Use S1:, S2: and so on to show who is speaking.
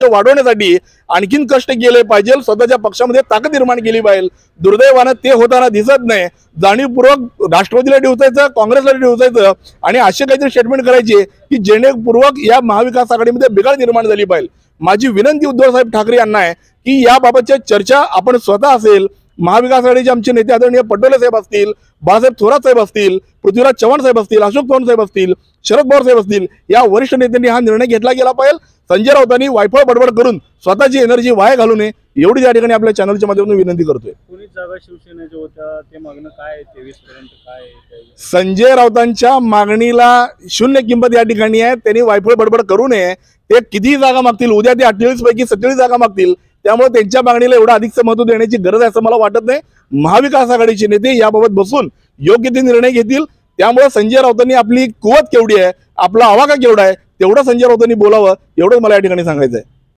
S1: वाढवण्यासाठी आणखीन कष्ट केले पाहिजे, स्वतःच्या पक्षामध्ये ताकद निर्माण केली पाहिजे. दुर्दैवानं ते होताना दिसत नाही. जाणीवपूर्वक राष्ट्रवादीला डिवचायचं, काँग्रेसला डिवचायचं आणि असे काहीतरी स्टेटमेंट करायचे की जेणेपूर्वक या महाविकास आघाडीमध्ये बिघाड निर्माण झाली पाहिजे. माझी विनंती उद्धव साहेब ठाकरे यांना आहे की याबाबतच्या चर्चा आपण स्वतः असेल, महाविकास आघाडीचे आमचे नेते आदरणीय पटोले साहेब असतील, बाळासाहेब थोरात साहेब असतील, पृथ्वीराज चव्हाण साहेब असतील, अशोक चव्हाण साहेब असतील, शरद पवार साहेब असतील, या वरिष्ठ नेत्यांनी हा निर्णय घेतला गेला पाहिजे. संजय राऊतांनी वायफळ बडबड करून स्वतःची एनर्जी वाया घालू नये एवढी या ठिकाणी आपल्या चॅनलच्या माध्यमातून विनंती करतोय.
S2: पोलीस जागा शिवसेनेच्या होत्या, ते मागणं काय 23 पर्यंत काय
S1: संजय राऊतांच्या मागणीला शून्य किंमत या ठिकाणी आहे. त्यांनी वायफळ बडबड करू नये. ते किती जागा मागतील, उद्या ते 48 पैकी 47 जागा मागतील, त्यामुळे त्यांच्या मागणीला एवढं अधिकचं महत्व देण्याची गरज आहे असं मला वाटत नाही. महाविकास आघाडीचे नेते याबाबत बसून योग्य ते निर्णय घेतील. त्यामुळे संजय राऊतांनी आपली कुवत केवढी आहे, आपला आवाका केवढा आहे, तेवढं संजय राऊतांनी बोलावं एवढंच मला या ठिकाणी सांगायचं आहे.